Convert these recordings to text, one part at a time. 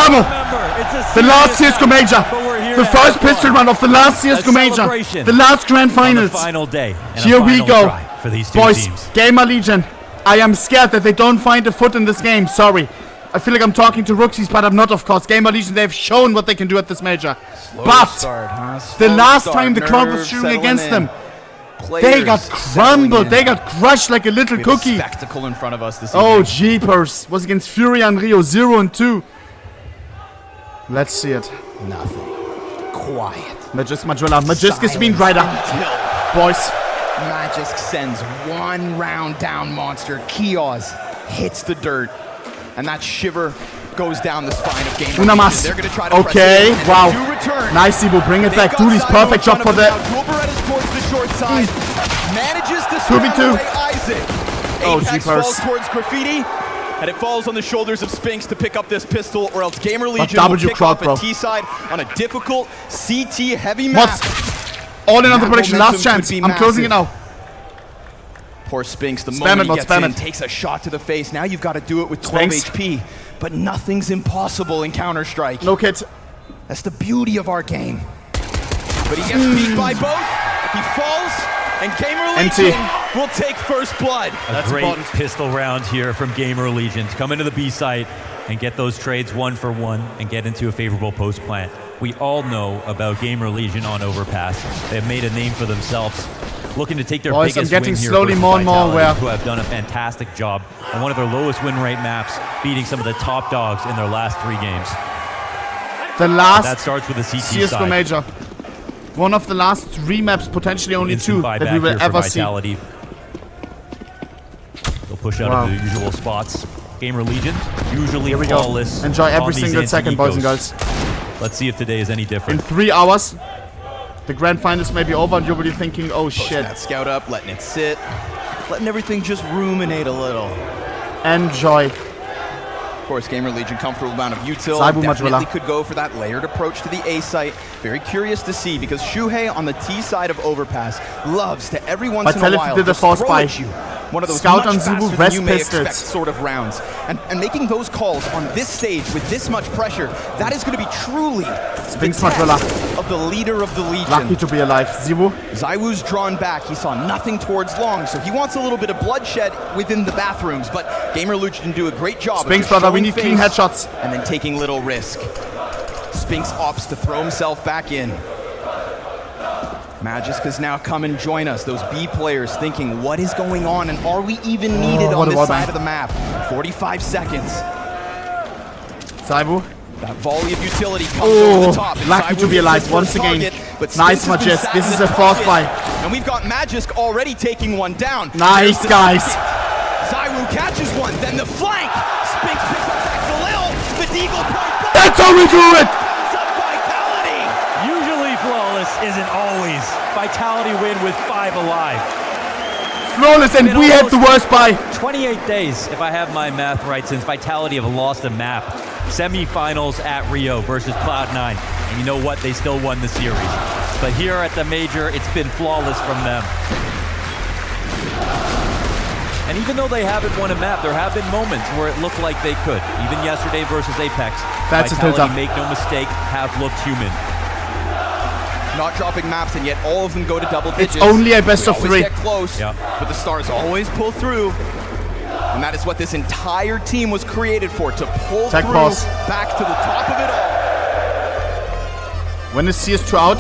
Bravo! The last CSGO Major. The first pistol run of the last CSGO Major. The last Grand Finals. Final day. Here we go. For these two Boys, teams. Gamer Legion. I am scared that they don't find a foot in this game. Sorry. I feel like I'm talking to rookies, but I'm not, of course. Gamer Legion, they've shown what they can do at this major. The last time the crowd was shooting against them, they got crumbled. They got crushed like a little cookie. Spectacle in front of us this Oh, jeepers. Was against Fury and Rio 0 and 2. Let's see it. Nothing. Quiet. Magisk Majula. Magisk is Mean Rider. Boys. Magisk sends one round down monster. Kios hits the dirt. And that shiver goes down the spine of Gamer Legion. They're going to try to okay, press wow. return. Nice, Ibu. Bring it back. Duty's perfect job for the... towards the short side. Manages to 2v2. Isaac. Oh, Apex jeepers. falls towards Graffiti. And it falls on the shoulders of Spinks to pick up this pistol, or else Gamer Legion will kick off at T-side on a difficult CT heavy map. All in on the prediction. Last chance. I'm closing it now. Poor Spinks, the moment he gets in, takes a shot to the face. Now you've got to do it with 12 HP. But nothing's impossible in Counter-Strike. No kit. That's the beauty of our game. But he gets beat by both. He falls, and Gamer Legion will take first blood. That's a great pistol round here from Gamer Legion to come into the B site and get those trades 1-for-1 and get into a favorable post plant. We all know about Gamer Legion on Overpass. They've made a name for themselves. Looking to take their biggest win here slowly more and more aware. Who have done a fantastic job on one of their lowest win rate maps, beating some of the top dogs in their last 3 games. The last that starts with the CT CSGO side. Major. One of the last 3 maps, potentially only 2 that we will ever see. They'll push out of the usual spots. Gamer Legion, usually flawless. Enjoy every single second, boys and girls. Let's see if today is any different. In 3 hours, the Grand Finals may be over and you're really thinking, oh shit. That scout up, letting it sit, letting everything just ruminate a little. Enjoy. Of course, Gamer Legion, comfortable amount of util. Definitely could go for that layered approach to the A site. Very curious to see, because Shuhei on the T side of Overpass loves to every once in a while did the force by you. One of those Scout on Zibu, rest you may pistols. expect sort of rounds. And making those calls on this stage with this much pressure, that is going to be truly the test of the leader of the Legion. Lucky to be alive. Zibu. ZywOo's drawn back. He saw nothing towards long, so he wants a little bit of bloodshed within the bathrooms. But Gamer Legion do a great job. Spinks, brother, we need clean headshots. And then taking little risk. Spinks opts to throw himself back in. Magisk has now come and join us. Those B players thinking, what is going on, and are we even needed on this side of the map? 45 seconds. ZywOo. That volley of utility comes over the top. Lucky to be alive once again. Nice, Magisk. This is a force buy. And we've got Magisk already taking one down. Nice, guys. ZywOo catches one, then the flank. Spinks picks up back to Lil. The Deagle point. That's how we do it. Flawless isn't always. Vitality win with 5 alive. Flawless, and we had the worst buy. 28 days, if I have my math right, since Vitality have lost a map. Semi-finals at Rio versus Cloud9. And you know what? They still won the series. But here at the Major, it's been flawless from them. And even though they haven't won a map, there have been moments where it looked like they could. Even yesterday versus Apex. That's Vitality, make no mistake, have looked human. Not dropping maps, and yet all of them go to double digits. It's only a best of 3. Get close, but the stars always pull through. And that is what this entire team was created for, to pull through back to the top of it all. When is CS2 out?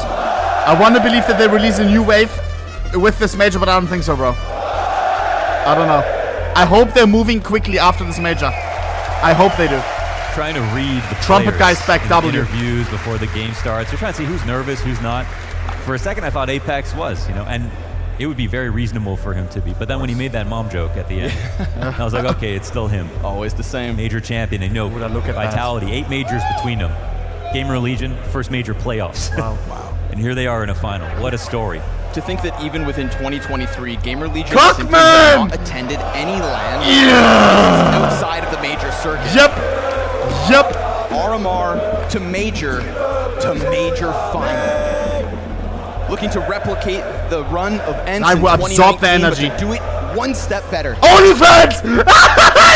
I want to believe that they release a new wave with this major, but I don't think so, bro. I don't know. I hope they're moving quickly after this major. I hope they do. Trying to read the trumpet guys back W interviews before the game starts. They're trying to see who's nervous, who's not. For a second, I thought Apex was, and it would be very reasonable for him to be. But then when he made that mom joke at the end, I was like, okay, it's still him. Always the same. Major champion, and look at Vitality, 8 majors between them. Gamer Legion, first major playoffs. Wow. And here they are in a final. What a story. To think that even within 2023, Gamer Legion has not attended any LAN outside of the major circuit. Yep. RMR to major final. Looking to replicate the run of Ents in 2019, the energy. But to do it one step better. OnlyFans!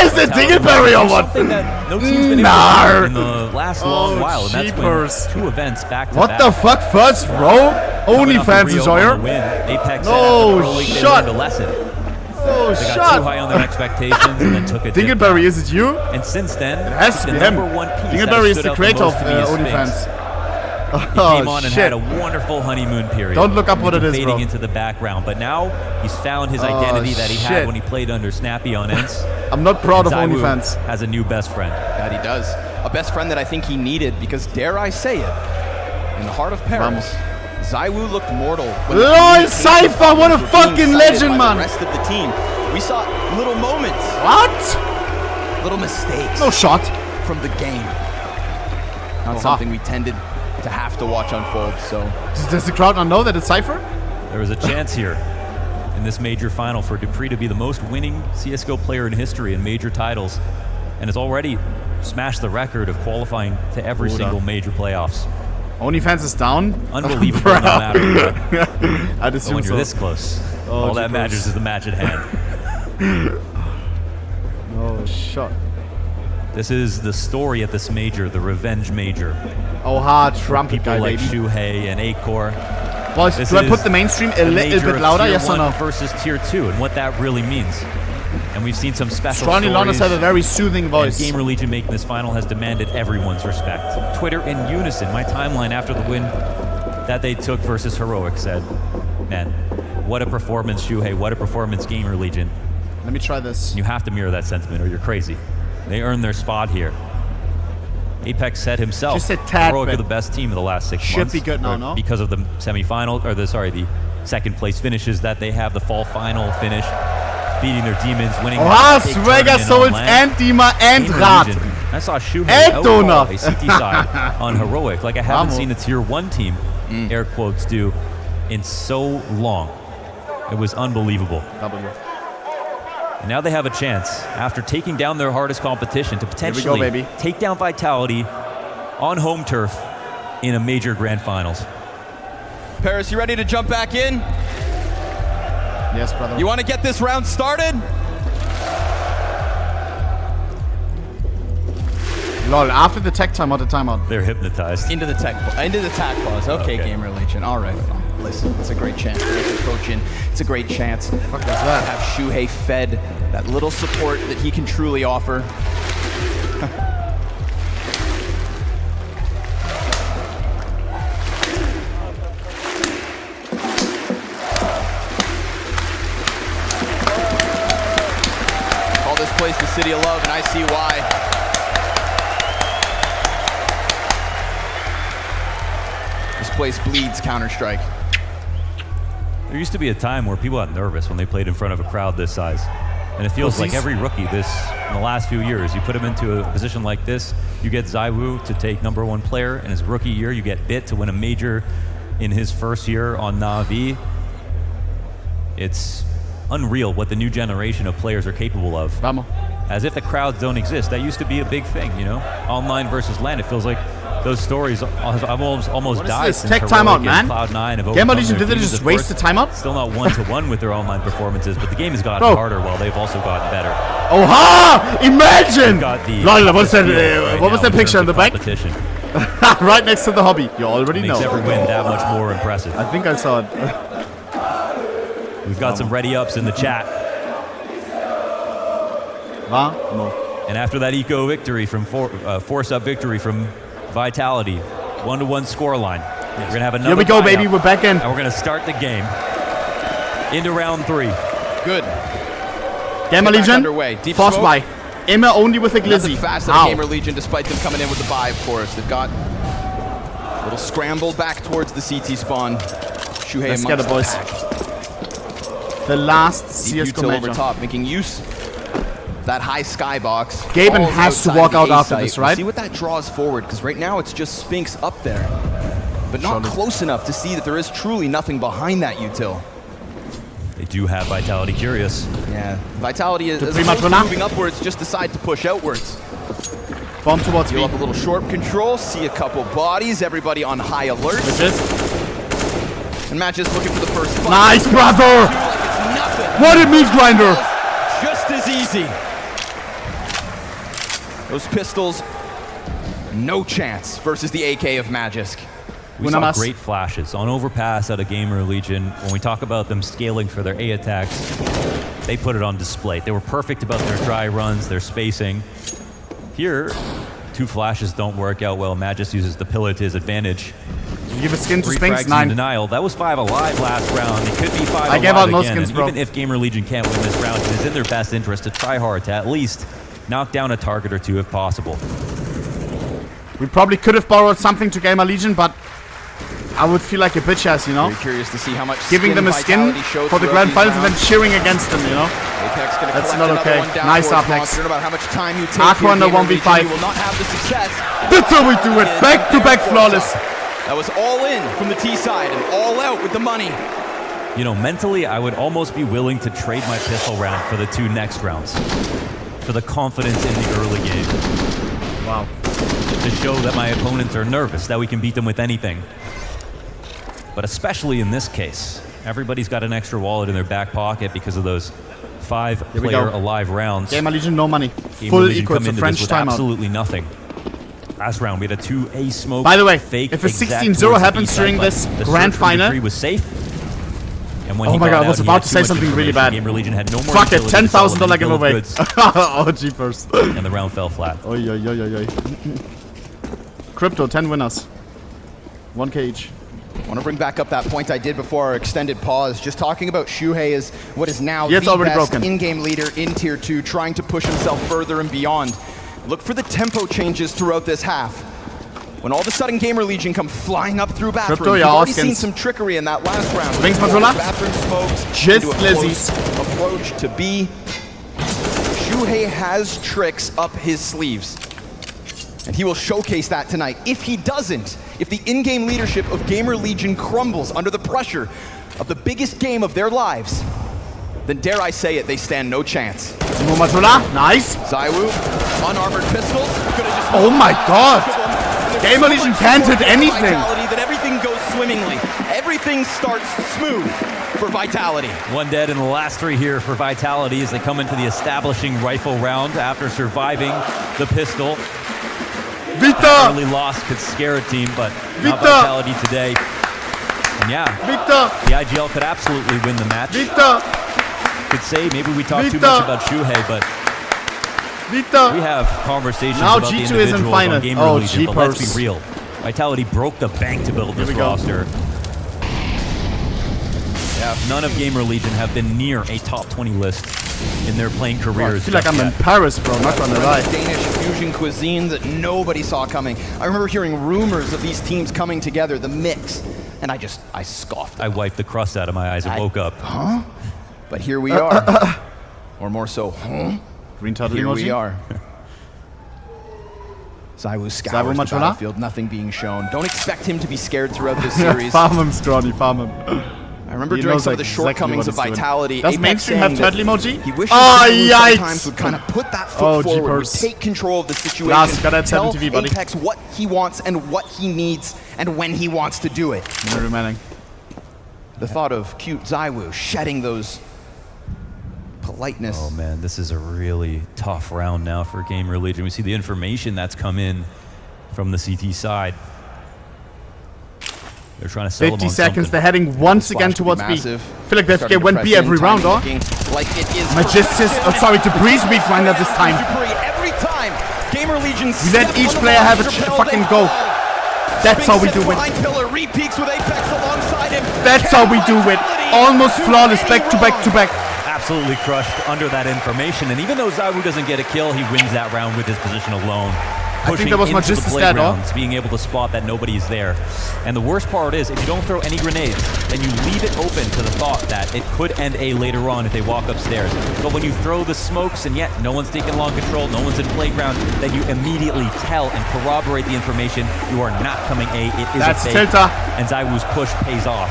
Is it Dingleberry or what? Something that no team's been able to do in the last last long while, and that's when 2 events back to back. What the fuck? First row? OnlyFans enjoyer? Apex no shot. A lesson. No they shot. got too high on their expectations and then took a Dingleberry, is it you? And since then, it has to be him. Dingleberry is the creator of OnlyFans. He came on and had a wonderful honeymoon period. Don't look up what it is, bro. Fading into the background, but now he's found his identity that he had when he played under Snappy on Ents. I'm not proud of OnlyFans. Has a new best friend. That he does. A best friend that I think he needed because, dare I say it, in the heart of Paris, ZywOo looked mortal. LOL, Cypher, what a fucking legend, man. The rest of the team, we saw little moments. What? Little mistakes. No shot. From the game. Not something we tended to have to watch unfold, so. Does the crowd not know that it's Cypher? There was a chance here in this major final for dupreeh to be the most winning CSGO player in history in major titles, and has already smashed the record of qualifying to every single major playoffs. OnlyFans is down? Unbelievable no matter what. I'd assume when you're this close, all that matters is the match at hand. No shot. This is the story at this major, the revenge major. Trumpet people guy, like baby. Shuhei and Acor. Boys, do I put the mainstream a little bit louder? Yes or no? Versus tier 2, and what that really means. And we've seen some special Stronny stories. Lonas had a very soothing voice. And Gamer Legion making this final has demanded everyone's respect. Twitter in unison, my timeline after the win that they took versus Heroic said, man, what a performance, Shuhei, what a performance, Gamer Legion. Let me try this. You have to mirror that sentiment or you're crazy. They earned their spot here. Apex said himself, just a tad Heroic bit. are the best team of the last 6 months. Should be good now, no? Because of the semifinal, or the second place finishes that they have, the fall final finish, beating their demons, winning. Vegas, so it's Antima and Rat. I saw Shuhei outball a CT side on Heroic, like I haven't seen a tier 1 team, air quotes, do in so long. It was unbelievable. And now they have a chance, after taking down their hardest competition, to potentially take down Vitality on home turf in a major grand finals. Paris, you ready to jump back in? Yes, brother. You want to get this round started? Lol, after the tech timeout, the timeout. They're hypnotized. Into the tac pause. Okay, Gamer Legion. All right. Listen, it's a great chance to get the coach in. It's a great chance. What the fuck is that? Have Shuhei fed that little support that he can truly offer. Call this place the City of Love, and I see why. This place bleeds Counter-Strike. There used to be a time where people got nervous when they played in front of a crowd this size. And it feels like every rookie in the last few years, you put him into a position like this, you get ZywOo to take #1 player in his rookie year, you get Bit to win a major in his first year on Na'Vi. It's unreal what the new generation of players are capable of. Vamos. As if the crowds don't exist. That used to be a big thing, you know? Online versus LAN, it feels like those stories I've almost died. This tech timeout, man. Cloud9 Gamer Legion, did they just waste the timeout? Still not 1-to-1 with their online performances, but the game has gotten harder while they've also gotten better. Imagine! Lol, what was that picture on the back? Right next to the hobby. You already know. Makes every win that much more impressive. I think I saw it. We've got some ready ups in the chat. No. And after that eco victory from force up victory from Vitality, 1-to-1 scoreline. We're gonna have another. Here we go, baby. We're back in. And we're gonna start the game into round 3. Good. Gamer Legion. Underway. Deep force by. Emma only with a glizzy. Fast at Gamer Legion, despite them coming in with the buy, of course. They've got a little scramble back towards the CT spawn. Shuhei Let's get it, boys. The last CSGO major. Over top, making use that high skybox. Gaben has to walk out after this, right? See what that draws forward, because right now it's just Spinks up there, but not close enough to see that there is truly nothing behind that util. They do have Vitality curious. Yeah, Vitality is moving upwards, just decide to push outwards. Bomb towards me. Up a little short control, see a couple bodies, everybody on high alert. And Matches looking for the first fight. Nice, brother! What a meat grinder! Just as easy. Those pistols No chance versus the AK of Magisk. We saw great flashes on Overpass out of Gamer Legion. When we talk about them scaling for their A attacks, they put it on display. They were perfect about their dry runs, their spacing. Here, 2 flashes don't work out well. Magisk uses the pillar to his advantage. You give a skin to 3 Spinks, frags 9. in denial. That was 5 alive last round. It could be 5 alive I gave out no again. skins, bro. Even if Gamer Legion can't win this round, it is in their best interest to try hard to at least knock down a target or 2 if possible. We probably could have borrowed something to Gamer Legion, but I would feel like a bitch ass, you know? Very curious to see how much giving them a skin for the grand finals and then cheering against them, you know? Apex gonna That's collect not okay. one down Nice towards Apex. Monster. No matter how much time you take Aqua here, in the Gamer 1v5. Legion, you will not have the success. That's how we do it. Back to back flawless. That was all in from the T side and all out with the money. You know, mentally, I would almost be willing to trade my pistol round for the 2 next rounds. For the confidence in the early game. Wow. To show that my opponents are nervous, that we can beat them with anything. But especially in this case, everybody's got an extra wallet in their back pocket because of those 5-player alive rounds. Gamer Legion, no money. Gamer Full Legion equal come to into French this with timeout. absolutely nothing. Last round, we had a 2A smoke. By the way, fake if a exact 16-0 towards the happens B-side, during but this the grand search from final- Decree was safe. And when Oh he my got god, I out, was he about had to too say much something really information. bad. Gamer Legion had no more Fuck it, utility to sell $10,000 any bill of giveaway. goods, Oh, jeepers. and the round fell flat. Oi, oi, oi, oi, oi. Crypto, 10 winners. 1K each. I want to bring back up that point I did before our extended pause. Just talking about Shuhei as what is now Yeah, it's the already best broken. in-game leader in Tier 2, trying to push himself further and beyond. Look for the tempo changes throughout this half. When all of a sudden Gamer Legion come flying up through bathrooms, Crypto, we've yeah, already skins. seen some trickery in that last round. Spinks, Matrola. Bathroom smokes, Just into a Lizzies. close approach to B. Shuhei has tricks up his sleeves. And he will showcase that tonight. If he doesn't, if the in-game leadership of Gamer Legion crumbles under the pressure of the biggest game of their lives, then dare I say it, they stand no chance. Matrola, nice. Zaiwu, unarmored pistols. Oh my god. Gamer Legion can't hit anything. That everything goes swimmingly. Everything starts smooth for Vitality. 1 dead in the last 3 here for Vitality as they come into the establishing rifle round after surviving the pistol. Vita! Early loss could scare a team, but not Vita! Vitality today. And yeah, Vita! the IGL could absolutely win the match. Vita! Could say maybe we talk too Vita! much about Shuhei, but Vita! we have conversations Now about G2 the is in individuals final. on Gamer Oh, Legion, but let's jeepers. be real. Vitality broke the bank to build this we go. roster. Yeah, none of Gamer Legion have been near a top 20 list in their playing I careers. feel like just I'm in yet. Paris, bro. Not gonna lie. Danish fusion cuisine that nobody saw coming. I remember hearing rumors of these teams coming together, the mix, and I scoffed. I wiped the crust out of my eyes and woke up. Huh? But here we are. Or more so, Green turtle here emoji. we are. Zaiwu scours the Matrola? battlefield, nothing being shown. Don't expect him to be scared throughout this series. Farm him, Scrawny, farm him. I remember He during knows some of the exactly shortcomings what of he's doing. Vitality, Does Apex mainstream have saying that turtle emoji? he wishes Oh, Zaiwu yikes. sometimes would kind of put that foot Oh, forward, would jeepers. take control of the situation, Last, got that tell 7TV, buddy. Apex what he wants and what he needs and when he wants to do it. Minute remaining. The thought of cute Zaiwu shedding those politeness. Oh man, this is a really tough round now for Gamer Legion. We see the information that's come in from the CT side. They're trying to sell 50 them on seconds. something. They're heading once Splash again could be towards B. massive. Feel like Starting they to went press B every in, round, time oh? ticking like it is. Magistus, sorry, Dupree's weak grinder this time. Dupree, every time Gamer Legion We let each player have a fucking go. That's how we do it. Pillar re-peaks with Apex alongside him. That's how we do it. Almost flawless, back to back to back. Absolutely crushed under that information. And even though Zaiwu doesn't get a kill, he wins that round with his position alone. I think that was Pushing into Magistus' the stat, oh? playgrounds, being able to spot that nobody's there. And the worst part is, if you don't throw any grenades, then you leave it open to the thought that it could end A later on if they walk upstairs. But when you throw the smokes and yet no one's taking long control, no one's in playground, then you immediately tell and corroborate the information you are not coming A. It is That's a fake. Tilta. And Zaiwu's push pays off.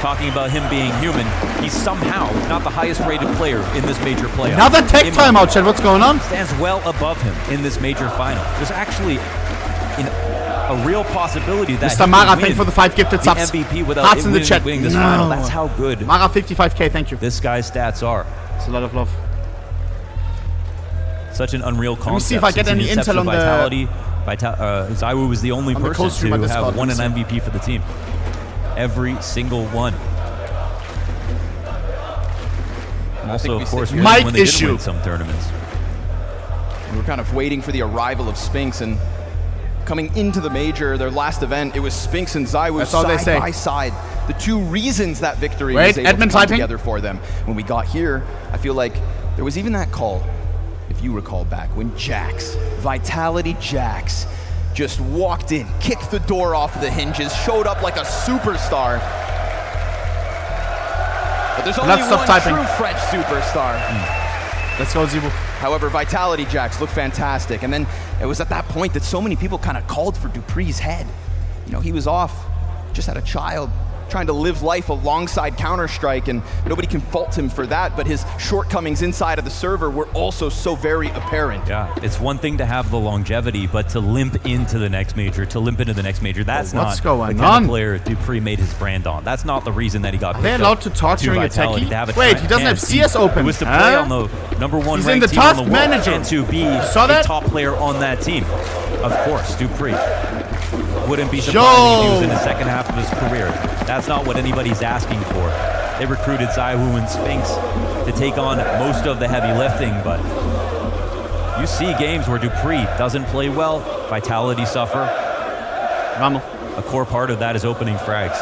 Talking about him being human, he's somehow not the highest rated player in this major playoff. Another tech timeout, Chad. What's going on? Stands well above him in this major final. There's actually a real possibility that Mr. Mara, thank you for the 5 gifted the subs. MVP without Hearts in the chat. winning this No. final. That's how good Mara, 55k, thank you. this guy's stats are. It's a lot of love. Such an unreal concept. me see if I get since any the inception intel of on the Vitality. ZywOo was the only I'm the person co-streamer to Discord, have won an listen. MVP for the team. Every single one. And also, of course, winning Mic when they issue. didn't win some tournaments. We were kind of waiting for the arrival of Spinks, and coming into the major, their last event, it was Spinks and ZywOo That's all they say. side by side. The two reasons that victory Wait, was able Edmund to come typing? together for them. When we got here, I feel like there was even that call, if you recall back, when Jax, Vitality Jax, just walked in, kicked the door off the hinges, showed up like a superstar. But there's only Let's stop one typing. true French superstar. Let's go, ZywOo. However, Vitality Jax looked fantastic. And then it was at that point that so many people kind of called for Dupree's head. You know, he was off, just had a child, trying to live life alongside Counter-Strike, and nobody can fault him for that, but his shortcomings inside of the server were also so very apparent. Yeah, it's one thing to have the longevity, but to limp into the next major, that's What's not going the kind on? of player Dupree made his brand on. That's not the reason that he got Are they picked allowed up to talk during a Vitality, techie? to have a Wait, he doesn't have chance. CS open. He was to play Huh? on the #1 He's in ranked the team on task the world manager. and to be saw a that? top player on that team. Of course, Dupree wouldn't be surprised if he was in the second half of his career. That's not what anybody's asking for. They recruited ZywOo and Spinks to take on most of the heavy lifting, but you see games where Dupree doesn't play well, Vitality suffer. Vamos. A core part of that is opening frags.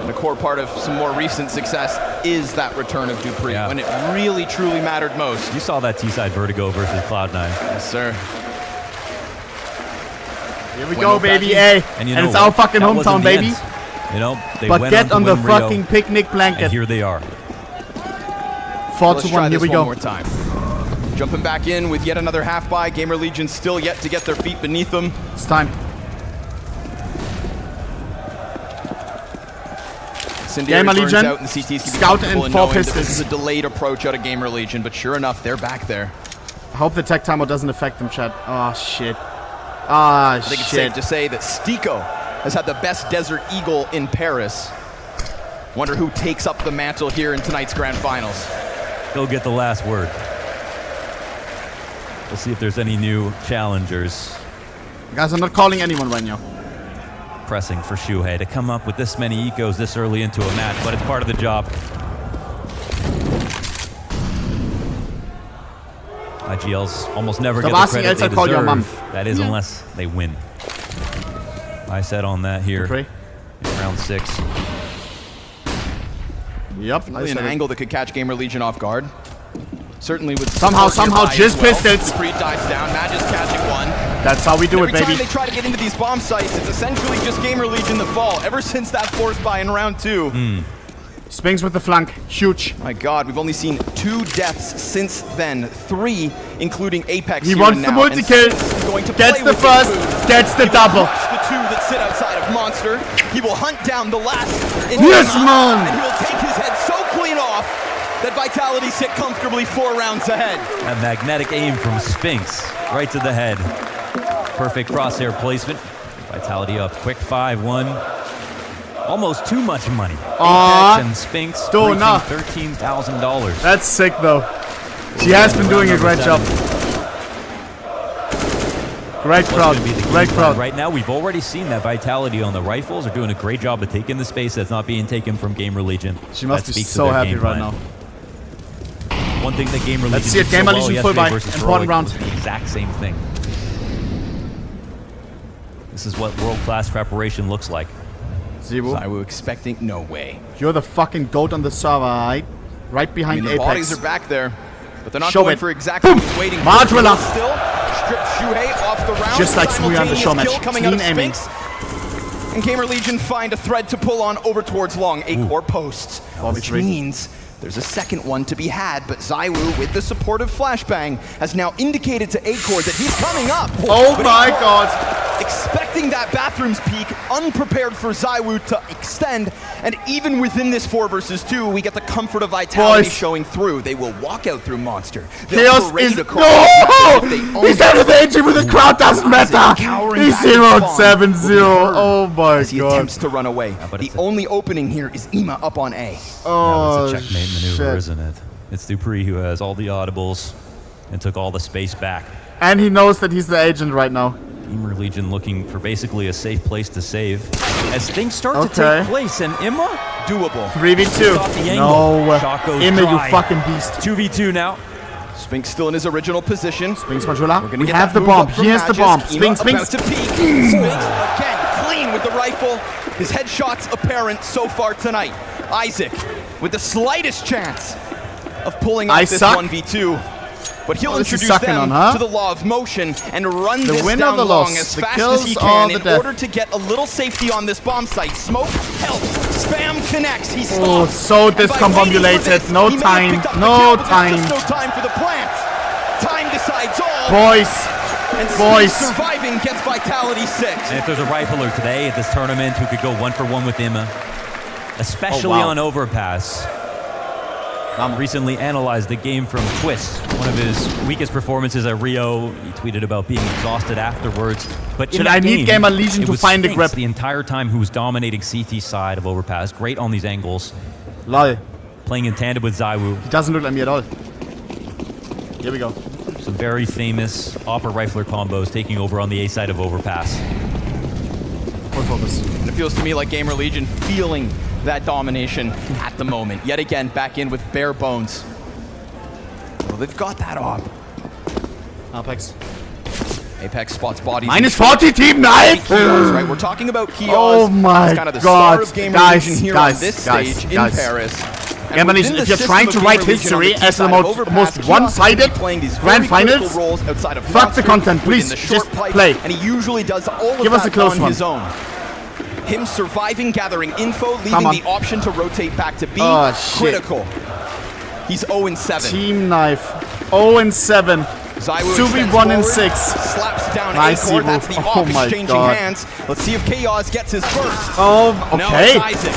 And a core part of some more recent success is that return of Dupree, Yeah. when it really, truly mattered most. You saw that T-side Vertigo versus Cloud9. Yes, sir. Here we When go, we're back baby. in. Hey. And you And know it's our what? fucking That wasn't hometown, the baby. end. You know, they But went get on the to win Rio, fucking picnic and blanket. here they are. 4 Let's to try 1. Here this we one go. more time. Jumping back in with yet another half buy. Gamer Legion still yet to get their feet beneath them. It's time. Incendiary Gamer burns Legion, out, and the CTs can be scout comfortable and in 4 knowing that pistols. this is a delayed approach out of Gamer Legion, but sure enough, they're back there. I hope the tech timer doesn't affect them, chat. Oh, shit. Ah, I think it's safe to say that Stiko has had the best Desert Eagle in Paris. Wonder who takes up the mantle here in tonight's grand finals. He'll get the last word. We'll see if there's any new challengers Guys, I'm not calling anyone right now. pressing for Shuhei to come up with this many ecos this early into a match, but it's part of the job. IGLs almost never Stop get the asking credit else they I call your deserve. mom. That is unless they win. I said on that here Dupree? in round 6. Yep. Really an angle that could catch Gamer Legion off guard. Certainly with Somehow, nearby just as well. pistols. Dupree dives down, Magic's catching one. That's how we do it, Every time baby. they try to get into these bomb sites, it's essentially just Gamer Legion the fall. Ever since that force buy in round 2. Spinks with the flank. Huge. My God, we've only seen 2 deaths since then. 3, including Apex. He here wants and the now. multi-kill. And Spinks is going to Gets play the with first. this move. Gets the He will double. crush the 2 that sit outside of Monster. He will hunt down the last. Yes, man. And he will take his head so clean off that Vitality sit comfortably 4 rounds ahead. A magnetic aim from Spinks right to the head. Perfect crosshair placement. Vitality up quick 5-1. Almost too much money. Aw. Apex and Spinks Don't know. reaching $13,000. That's sick, though. She has been doing a great job. Great What's crowd. gonna be the game Great plan crowd. right now? We've already seen that Vitality on the rifles are doing a great job of taking the space that's not being taken from Gamer Legion. She must That be speaks to so their happy game right plan. now. One thing that Gamer Legion Let's see it. did so Gamer well Legion yesterday full buy. versus Important Heroic round. was the exact same thing. This is what world-class preparation looks like. ZywOo, ZywOo expecting no way. you're the fucking goat on the server, right? Right I behind mean, the Apex. bodies are back there, but they're not Show going it. for exactly Boom. what he's waiting for. Marginal. Still strip Shuhei off the round. Just like Sui on the show match. Simultaneous kill coming out of Clean aiming. Spinks. And Gamer Legion find a thread to pull on over towards long. 8 core posts, which 4v3. means there's a second one to be had, but ZywOo, with the supportive flashbang, has now indicated to A-Core that he's coming up. Oh But my A-Core, god. expecting that bathroom's peak, unprepared for ZywOo to extend, and even within this 4 versus 2, we get the comfort of Vitality Boys. showing through. They will walk out through Monster. They'll Chaos parade is... across No! if they own He's out of the engine with the crowd, doesn't matter! Cowering He's back in 0-7-0. spawn. Oh my as he god. attempts to run away. but The it's a- only opening here is Ima up on A. Oh, That's a checkmate maneuver, shit. isn't it? It's Dupree who has all the audibles and took all the space back. And he knows that he's the agent right now. Gamer Legion looking for basically a safe place to save. As things start to take place, and Imma? Doable. 3v2. Got the No. angle. Shot goes Imma, dry. you fucking beast. 2v2 now. Spinks still in his original position. Spinks Majula. We're We get have that the move bomb. up from Here's the Magis. bomb. Imma Spinks. about to peek. Spinks again, clean with the rifle. His headshot's apparent so far tonight. Isaac with the slightest chance of pulling off this 1v2. But he'll introduce them to the law of motion and run this down long as fast as he can in order to get a little safety on this bomb site. Smoke helps. Spam connects. He's stopped. Oh, so discombobulated. No time. No time. No time for the plant. Time decides all. Boys. And Boys. surviving gets vitality 6. And if there's a rifler today at this tournament who could go 1-for-1 with Imma, especially on Overpass, recently analyzed the game from Twist, one of his weakest performances at Rio. He tweeted about being exhausted afterwards. But I need Gamer Legion to find the grip the entire time who was dominating CT side of Overpass. Great on these angles. Lol. Playing in tandem with Zywoo. He doesn't look like me at all. Here we go. Some very famous Opera Rifler combos taking over on the A side of Overpass. Full focus. And it feels to me like Gamer Legion feeling that domination at the moment. Yet again, back in with bare bones. Well, they've got that op. Apex. Apex spots bodies. Minus 40 team knife! Right, we're talking about Kios. Oh my He's kind of the god. star of Gamer Legion here on this stage in Paris. Gamer Legion, if you're trying to write history as the most one-sided grand finals, fuck the content, please, just play. And he usually does all of that on his own. Him surviving, gathering info, leaving the option to rotate back to B. Critical. He's 0-7. Team knife. 0-7. Subi 1-6. Slaps down nice A-core. That's the off exchanging hands. Let's see if Chaos gets his first. Oh, okay. No, it's Isaac.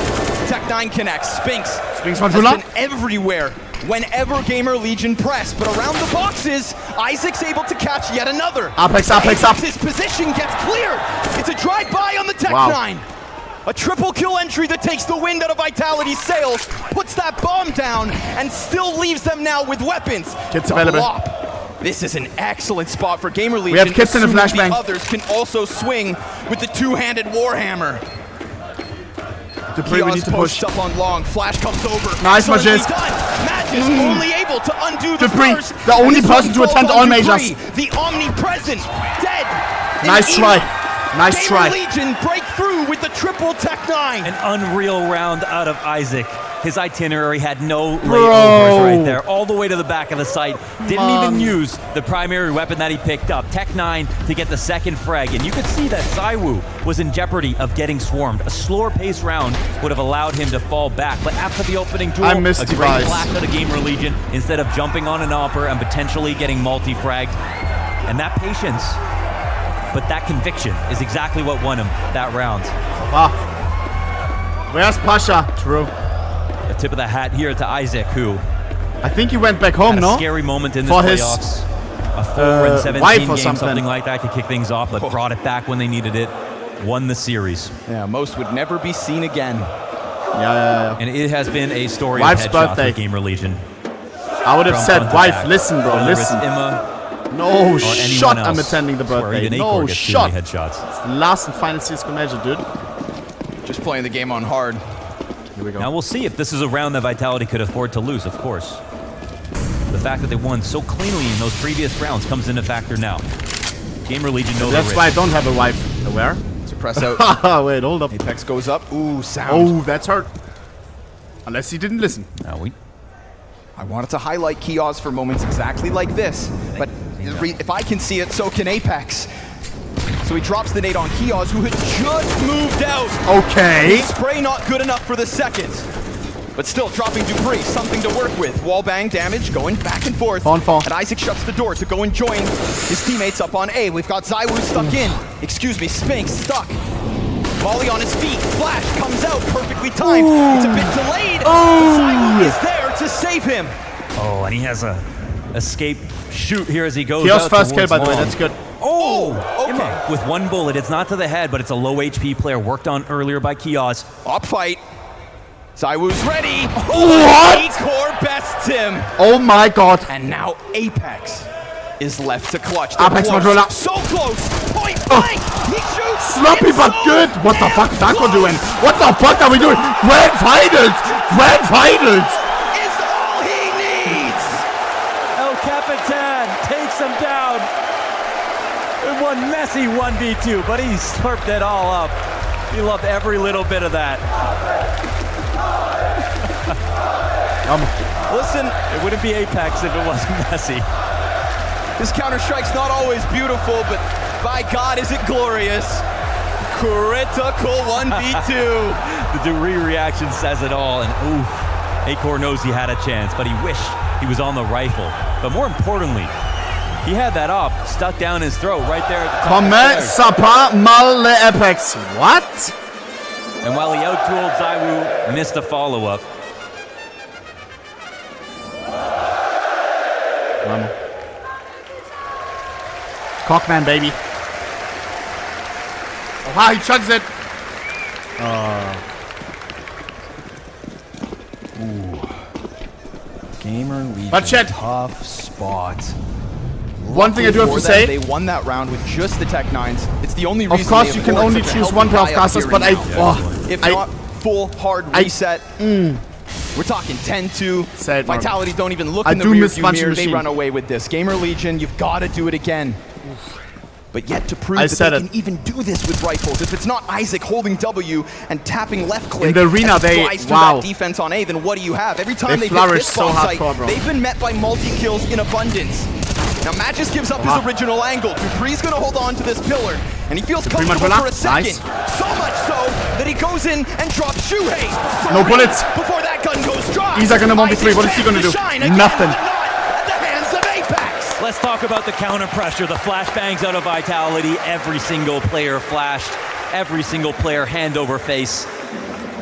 Tech9 connects. Spinks. Spinks has been everywhere whenever Gamer Legion press. But around the boxes, Isaac's able to catch yet another. Apex up. His position gets cleared. It's a drive-by on the Tech9. A triple kill entry that takes the wind out of Vitality's sails, puts that bomb down, and still leaves them now with weapons. Kits available. This is an excellent spot for Gamer Legion. We have kits in the flashbang. The others can also swing with the two-handed Warhammer. Dupree, we need to push. Up on long. Flash comes over. Nice, Magis. Magis only able to undo the Dupree, first. the only person to attend all majors. The omnipresent, dead. Nice try. Nice try. Gamer Legion break through with the triple Tech9. An unreal round out of Isaac. His itinerary had no layovers right there, all the way to the back of the site. Didn't even use the primary weapon that he picked up. Tech9 to get the second frag, and you could see that Zywoo was in jeopardy of getting swarmed. A slower pace round would have allowed him to fall back, but after the opening duel, a great flash out of Gamer Legion instead of jumping on an Opera and potentially getting multi-fragged. And that patience, but that conviction is exactly what won him that round. Where's Pasha? True. A tip of the hat here to Isaac, who I think he went back home, had a scary moment in the playoffs. A 4-17 game, something like that, to kick things off, but brought it back when they needed it. Won the series. Yeah, most would never be seen again. Yeah. And it has been a story Wife's of headshots birthday. with Gamer Legion. I would have said, wife, listen, bro, listen. Imma, no shot I'm attending the birthday. No shot. Headshots. It's the last and final CSGO major, dude. Just playing the game on hard. Here we go. Now we'll see if this is a round that Vitality could afford to lose, of course. The fact that they won so cleanly in those previous rounds comes into factor now. Gamer Legion knows that's why I don't have a wife. Aware? To press out. Wait, hold up. Apex goes up. Ooh, sound. Oh, that's hurt. Unless he didn't listen. I wanted to highlight Kios for moments exactly like this, but if I can see it, so can Apex. So he drops the nade on Kios, who had just moved out. Okay. Spray not good enough for the second. But still, dropping Dupree, something to work with. Wallbang damage, going back and forth. Fall. And Isaac shuts the door to go and join his teammates up on A. We've got Zywoo stuck in. Excuse me, Spinks stuck. Molly on his feet. Flash comes out, perfectly timed. It's a bit delayed. But Zywoo is there to save him. Oh, and he has a escape shoot here as he goes Kios out first kill, by the way. long. That's good. Oh, okay. With one bullet, it's not to the head, but it's a low HP player worked on earlier by Kios. Up fight. Zywoo's ready. What? E-core bests him. Oh my god. And now Apex is left to clutch. They're Apex close. controller. So close. Point blank. He shoots. Sloppy but good. What the fuck is Aqua doing? What the fuck are we doing? Grand finals. Grand finals. Is all he needs. El Capitan takes him down in one messy 1v2, but he slurped it all up. He loved every little bit of that. Listen, It wouldn't be Apex if it wasn't messy. this Counter-Strike's not always beautiful, but by God, is it glorious. Critical 1v2. The Dury reaction says it all, and oof, Acor knows he had a chance, but he wished he was on the rifle. But more importantly, he had that op stuck down his throat right there at the top of the Comment stairs. ça pas mal le Apex. What? And while he out-dueled ZywOo, missed a follow-up. Cockman, baby. Oh, wow, he chugs it. Gamer Legion, But shit. tough spot. One thing I do have to For them, say. they won that round with just the Tech 9s. It's the only reason Of course, they you can afford only such a choose healthy one pair of buy-up casters, here but now. If I not, full hard reset. We're talking 10-2. Sad, Mark. Vitality don't even look I in the do rear miss view Punching mirror. They Machine. run away with this. Gamer Legion, you've got to do it again. But yet to prove I that said they it. can even do this with rifles, if it's not Isaac holding W and tapping left click In the arena, and they- slice through wow. that defense on A, then what do you have? Every time They they hit flourish this so bomb site, hardcore, bro. they've been met by multi-kills in abundance. Now Magis gives up his original angle. Dupree's gonna hold on to this pillar, and he feels comfortable Manipula. for a second. Nice. So much so that he goes in and drops Shuhei. No bullets. Before that gun goes dry. He's gonna 1v3. What is he gonna do? Nothing. At the hands of Apex. Let's talk about the counter pressure, the flashbangs out of Vitality. Every single player flashed, every single player hand over face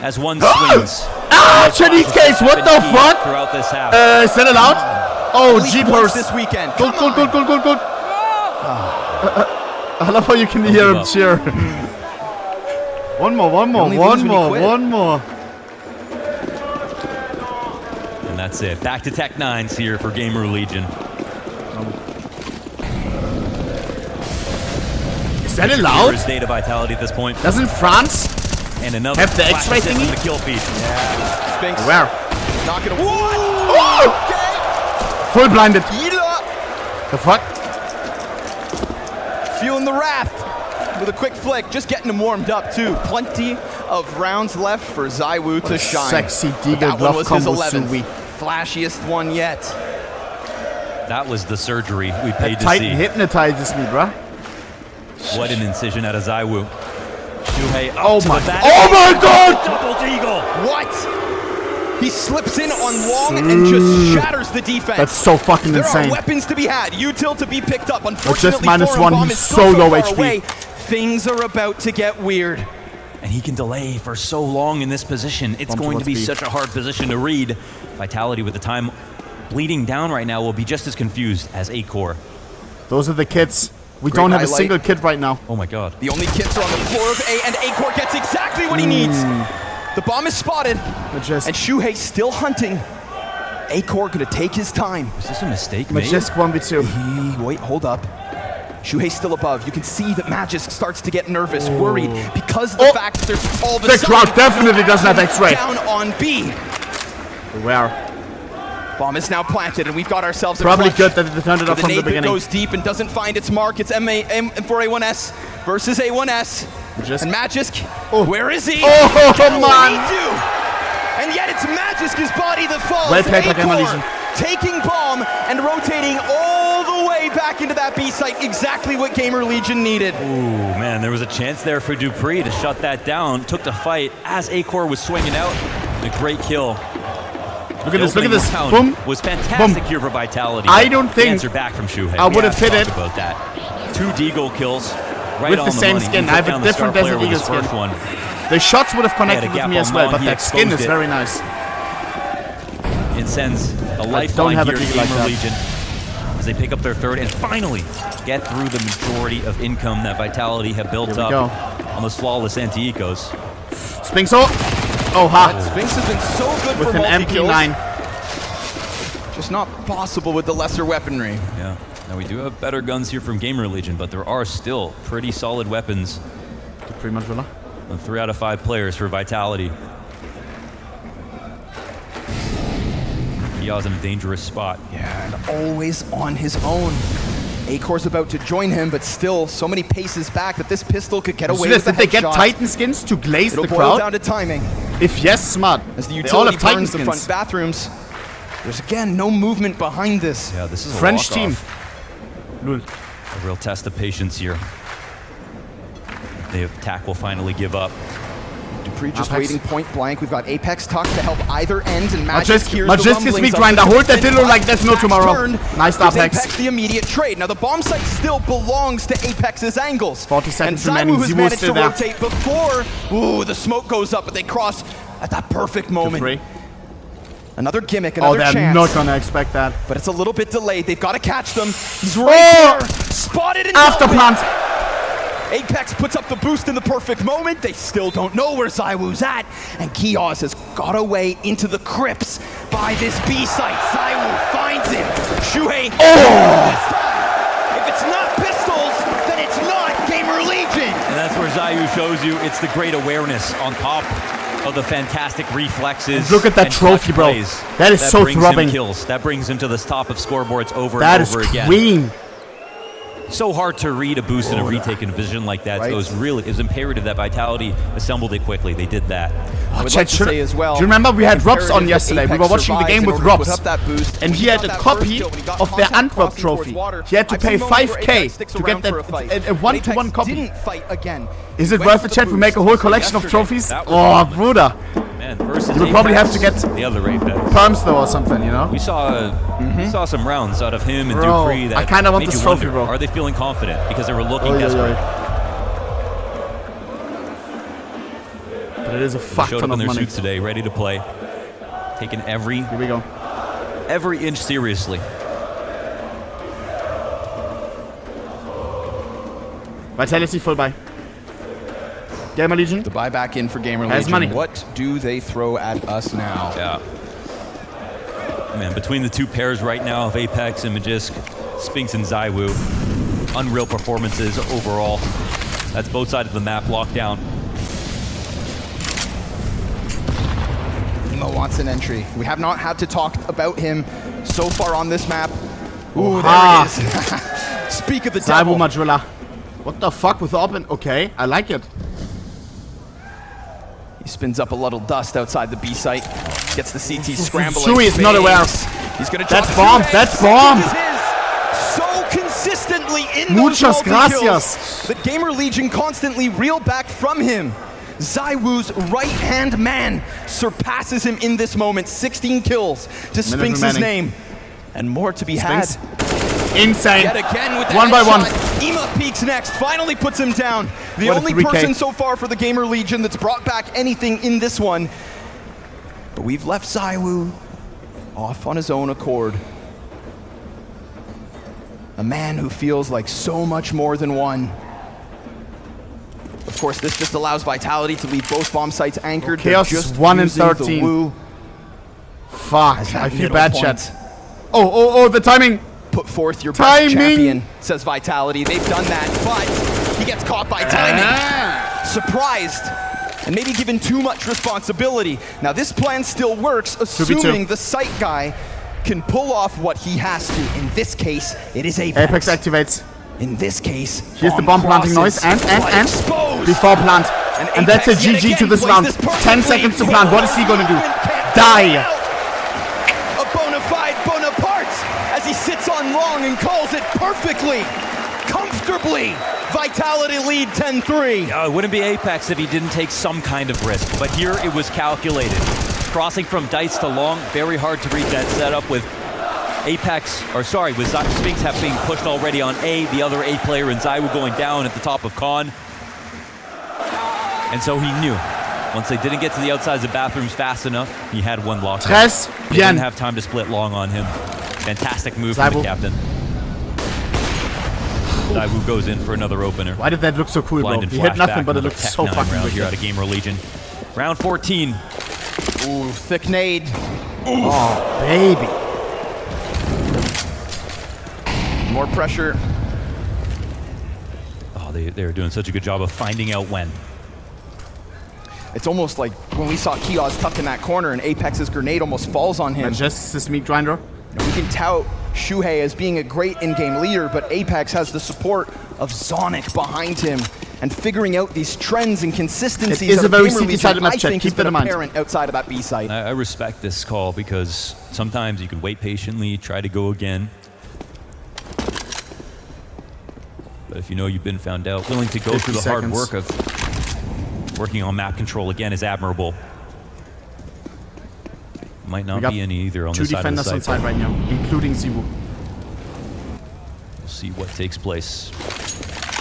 as one swings. Ah, Chinese case. What the fuck? Throughout this half. Is that allowed? Oh, At least once jeepers. this weekend. Good, Come good, on. good, good, good, good. I love how you can hear give him up. cheer. One more, one more, only one lose when you more, quit. one more. And that's it. Back to Tech 9s here for Gamer Legion. Is that allowed? First day to Vitality at this point. Doesn't France And another have the flash X-ray assist thingy? in the kill feed. Sphinx. Where? Not gonna. What? Oh! Full blinded. Yila. The fuck? Feeling the wrath with a quick flick, just getting him warmed up too. Plenty of rounds left for ZywOo to shine. Sexy But Deagle that one glove was his combo 11th. Sui. Flashiest one yet. That was the surgery we paid to Titan see. hypnotizes me, bruh. What an incision out of ZywOo. Shuhei up Oh to my- the back. oh my God! Double deagle! What? He slips in on long and just shatters the defense. That's so fucking There insane. are weapons to be had, util to be picked up. Unfortunately, minus Foreign one, Bomb he's is still so low far HP. away. Things are about to get weird. And he can delay for so long in this position. It's Bump going to be towards B. such a hard position to read. Vitality with the time bleeding down right now will be just as confused as Acor. Those are the kids. We Great don't have a highlight. single kid right now. Oh my god. The only kits are on the floor of A, and Acor gets exactly what he needs. The bomb is spotted, Majestic. and Shuhei still hunting. Acor gonna take his time. Is this a mistake made? Majestic 1v2. Wait, hold up. Shuhei's still above. You can see that Magisk starts to get nervous, worried, because of the fact that there's all of a The sudden crowd definitely doesn't have X-ray. down on B. Where? Bomb is now planted, and we've got ourselves a Probably clutch. good that they turned it up With a from the nade that beginning. goes deep and doesn't find its mark. It's M for A1S versus A1S. Majisk. And Magisk, Oh. where is he? Oh, Can man. he do? And yet it's Magisk's body that falls. Well played by Acor Gamer Legion. taking bomb and rotating all the way back into that B site. Exactly what Gamer Legion needed. Ooh, man, there was a chance there for Dupree to shut that down. Took the fight as Acor was swinging out. And a great kill. Look at this, look at Opening this. round Boom. was fantastic Boom. here for Vitality. I don't The think answer back from Shuhei. I We would have hit talked it about that. 2 Deagle kills right with on the same money. skin. He I have took a down the star different player Desert with his Eagle skin. first one. The shots would have connected with gap me on as well, long, but he that skin is exposed it. very nice. It sends a lifeline have a here to deagle like Gamer that. Legion as they pick up their third and finally get through the majority of income that Vitality have built Here we up go. on those flawless anti-ecos. Spinxo. Oh, ha. Sphinx has been so good With for an multi-kills. MP9. Just not possible with the lesser weaponry. Yeah. Now we do have better guns here from Gamer Legion, but there are still pretty solid weapons. Pretty much, Villa. 3 out of 5 players for Vitality. Kia's in a dangerous spot. Yeah, and always on his own. Acor's about to join him, but still so many paces back that this pistol could get away with the Did they get headshot. Titan skins to glaze It'll the boil crowd? down to timing. If yes, smart. As the They all utility have Titan burns the front skins. bathrooms, there's again no movement behind this. Yeah, this is a French walk-off. team. Lul. A real test of patience here. The attack will finally give up. Dupree just Apex. waiting point blank. We've got Apex tucked to help either end, and Magic hears the Majestic rumblings Sweet of Grinder. the Hold that defense. dildo like there's no Apex tomorrow. turned. Nice Gives Apex. the immediate trade. Now the bomb site still belongs to Apex's angles. 40 seconds and remaining. Zaiwu has Ziwu's managed still to there. rotate before. Ooh, the smoke goes up, but they cross at that perfect moment. Dupree. Another gimmick, Oh, another they're chance. not gonna expect that. But it's a little bit delayed. They've got to catch them. He's right there. Spotted and After open. plant. Apex puts up the boost in the perfect moment. They still don't know where Zaiwu's at. And Kios has got away into the crypts by this B site. Zaiwu finds him. Shuhei. If it's not pistols, then it's not Gamer Legion. And that's where Zaiwu shows you it's the great awareness on top of the fantastic reflexes. Look at that and trophy, touch bro. plays That is so brings throbbing. Him kills. That brings him to the top of scoreboards over That and is over again. clean. So hard to read a boost and a retake in a vision like that. Right. So it was imperative that Vitality assembled it quickly. They did that. I would Chet, like to should- say as well. Do you remember we had Robs on imperative that yesterday? We Apex were watching the survives game in with order to put Robs. up that boost. And When he he had got a that copy first kill, when he got of their contact Antwerp crossing towards trophy. water, He had to I've pay seen moments where 5K Apex sticks to get around that for a fight. a one-to-one Apex copy. didn't fight again. Is it Went worth for the the chat to make a boost whole collection of yesterday. trophies? That was Oh, Bruder. Man, versus You would probably have to Apex, get the other Apex. Perms though or something, you know? We saw some rounds out of him and Bro, Dupree that I kinda want made this you trophy, wonder, bro. are they feeling confident? Because they were looking Oy, oy, desperate. oy. But it is a fuck Showed ton up in of their money. suits today, ready to play. Taking every Here we go. inch seriously. Vitality full buy. Gamer Legion. The buyback in for Gamer Has Legion. money. What do they throw at us now? Yeah. Man, between the two pairs right now of Apex and Magisk, Spinks and Zaiwu, unreal performances overall. That's both sides of the map locked down. Emo wants an entry. We have not had to talk about him so far on this map. Ooh, Ah. there he is. Speak of the Zaiwu devil. Madrilla. What the fuck with the open? Okay, I like it. He spins up a little dust outside the B site. Gets the CT scrambling. Shui is not aware. He's gonna That's drop bomb, Shui. that's bomb. Is his. So consistently in Muchas those multi-kills gracias. that Gamer Legion constantly reel back from him. Zaiwu's right-hand man surpasses him in this moment. 16 kills to Spinks' remaining. name. And more to be Spinks. had. Insane. Yet again with the One by one. headshot. Ema peeks next, finally puts him down. The What a only 3K. person so far for the Gamer Legion that's brought back anything in this one. But we've left Zaiwu off on his own accord. A man who feels like so much more than one. Of course, this just allows Vitality to leave both bomb sites anchored. They're Chaos is just 1 and using the 13. Wu Fuck, as I that feel middle bad, point. chat. Oh, the timing. Put forth your Timing. best champion, says Vitality. They've done that, but he gets caught by timing. Ah. Surprised, and maybe given too much responsibility. Now this plan still works, assuming the site guy can pull off what he has to. In this case, it is Apex. Apex activates. In this case, Here's the bomb planting noise, and exposed. before plant. And that's a Apex yet GG to again this plays round. this 10 perfectly. seconds to plant. What is he gonna do? Can't Die. out. A bona fide Bonaparte as he sits on long and calls it perfectly, comfortably. Vitality lead 10-3. It wouldn't be Apex if he didn't take some kind of risk, but here it was calculated. Crossing from dice to long, very hard to read that setup with with Spinks being pushed already on A, the other A player, and Zaiwu going down at the top of Con. And so he knew. Once they didn't get to the outsides of bathrooms fast enough, he had one lock. Tres They didn't bien. have time to split long on him. Fantastic move from Zaiwu. the captain. Zaiwu goes in for another opener. Why did that look so cool, bro? Blind and He hit flashback, nothing, but it another looked Tech so 9 fucking round here wicked. out of Gamer Legion. Round 14. Ooh, thick nade. Oh, baby. More pressure. Oh, they're doing such a good job of finding out when. It's almost like when we saw Kiosk tucked in that corner and Apex's grenade almost falls on him. Just this meat grinder. We can tout Shuhei as being a great in-game leader, but Apex has the support of Zonic behind him and figuring out these trends and consistencies. It is a very CT-sided I match, Chet. think Keep has been that in mind. apparent outside of that B site. I respect this call because sometimes you can wait patiently, try to go again. But if you know you've been found out, willing to go through the hard work of working on map control again is admirable. Might not be any either on this side of the site. 2 defenders on side right now, including Zivu. We'll see what takes place.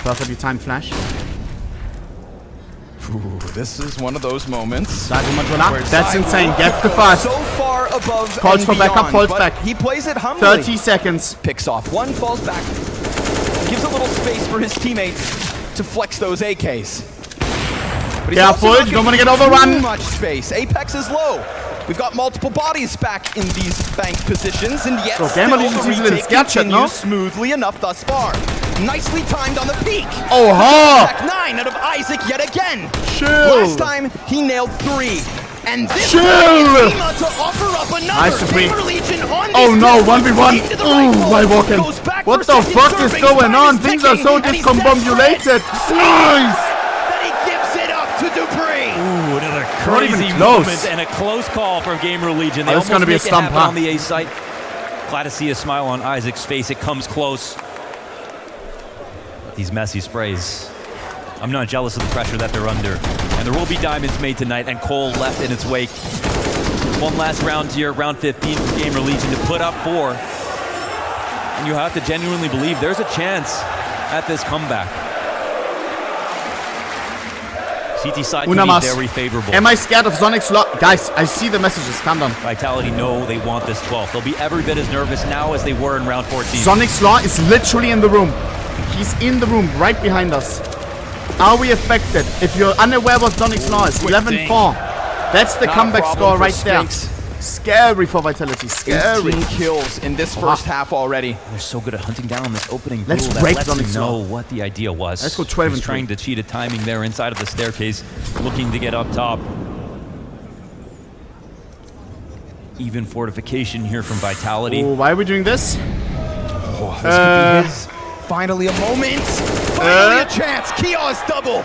Perfectly timed flash. Ooh, this is one of those moments. That's insane. Gets the first. So far above Falls for backup, falls back. He plays it humbly. 30 seconds. Picks off one, falls back. Gives a little space for his teammates to flex those AKs. But he's Careful, also not you don't want to get giving overrun. Too much space. Apex is low. We've got multiple bodies back in these bank positions, and yet So still Gamer the Legion seems a little retake scared, Chet, no? continues smoothly enough thus far. Nicely timed on the peak. Oh, ha! Back 9 out of Isaac yet again. Chill. Last time he nailed 3. And this Chill. time it's Ema to offer up another. Nice to Gamer Legion on Oh this no, tempo 1v1. into the Ooh, rifle. my walking. Goes back What for the second fuck is serving. going Time on? is Things are ticking, so and he's discombobulated. Nice. Then he gives it up to Dupree. Ooh, another Not even crazy close. moment and a close call from Gamer Legion. They Oh, this is gonna almost be a make it stump, happen huh? on the A site. Glad to see a smile on Isaac's face. It comes close. These messy sprays. I'm not jealous of the pressure that they're under. And there will be diamonds made tonight, and Cole left in its wake. One last round here, round 15 for Gamer Legion to put up 4. And you have to genuinely believe there's a chance at this comeback. CT side can be very favorable. Am I scared of Sonic's lot? Guys, I see the messages. Calm down. Vitality know they want this 12th. They'll be every bit as nervous now as they were in round 14. Sonic's Law is literally in the room. He's in the room right behind us. Are we affected? If you're unaware what Sonic's Law is, 11-4. That's the comeback score right there. Scary for Vitality. Scary. 18 kills in this first half already. They're so good at hunting down this opening Let's duel that break lets Sonic's you know Law. what the idea was. Let's go 12 He's and trying to cheat at timing there inside of the staircase, looking to get up top. Even fortification here from Vitality. Oh, why are we doing this? Oh, this could be his. Finally a moment. Finally a chance. Kiosk double.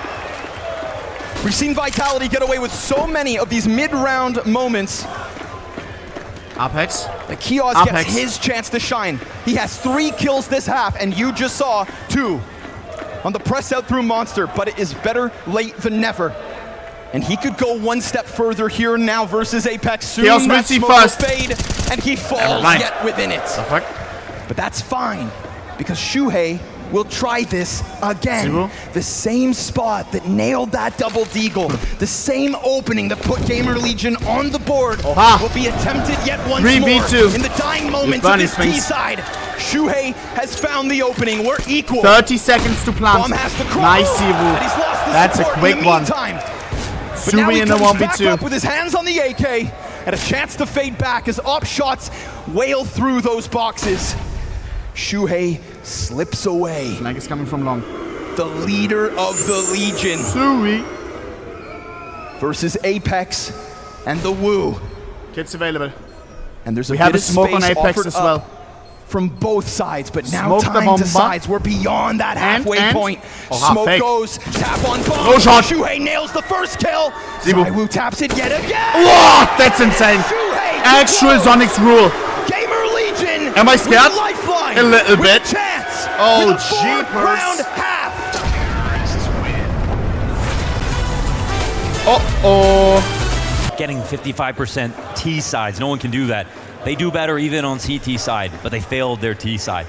We've seen Vitality get away with so many of these mid-round moments. Apex. The Kiosk gets his chance to shine. He has 3 kills this half, and you just saw 2 on the press out through Monster, but it is better late than never. And he could go one step further here now versus Apex. Soon Chaos that Multi smoke first. will fade, and he falls yet within it. The fuck? But that's fine, because Shuhei will try this again. Zivu? The same spot that nailed that double deagle, the same opening that put Gamer Legion on the board will be attempted yet once 3v2. more. In the dying moments of this T side, Shuhei has found the opening. We're equal. 30 seconds to plant. Bomb has to cross. Nice, Zivu. And he's lost the That's a support quick in the one. meantime. But now he Suri in a comes back 1v2. up with his hands on the AK and a chance to fade back as op shots wail through those boxes. Shuhei slips away. Flank is coming from long. The leader of the Legion Suri. versus Apex and the Woo. Kids available. And there's We have a smoke on space Apex offered as well. up from both sides, but now Smoke the time bomba. decides. We're beyond that halfway And? point. Oh, half Smoke fake. goes, tap on bomb. No shot. Shuhei nails the first kill. Zivu. Woo taps it yet again. Whoa, that's insane. Shuhei Actual to Sonic's rule. Gamer Legion. Am I scared? With a lifeline. A little with bit. A chance. Oh, with a fourth jeepers. round half. Uh-oh. Getting 55% T sides. No one can do that. They do better even on CT side, but they failed their T side.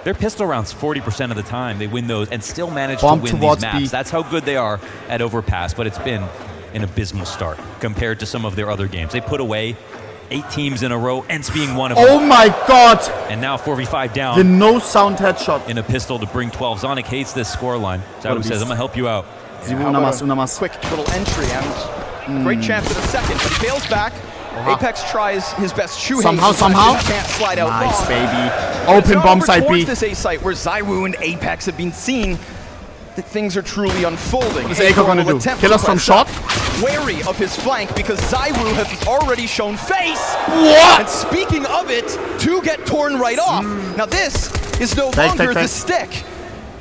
Their pistol rounds 40% of the time. They win those and still manage Bomb to win these towards maps. B. That's how good they are at Overpass, but it's been an abysmal start compared to some of their other games. They put away 8 teams in a row, Ents being one of them. Oh my god. And now 4v5 down. The no sound headshot. In a pistol to bring 12. Zonic hates this scoreline. Zabu says, I'm going to help you out. Zivu, unamas. Quick little entry and great chance at a second, but he fails back. Apex tries his best. Shuhei Somehow. can't slide out. Nice, bomb. baby. It's Open not bomb over side towards B. this A site where Zywoo and Apex have been seen that things are truly unfolding. What is Aiko gonna do? Kill us from shot? Wary of his flank because Zywoo has already shown face. What? And speaking of it, two get torn right off. Now this is no longer the stick.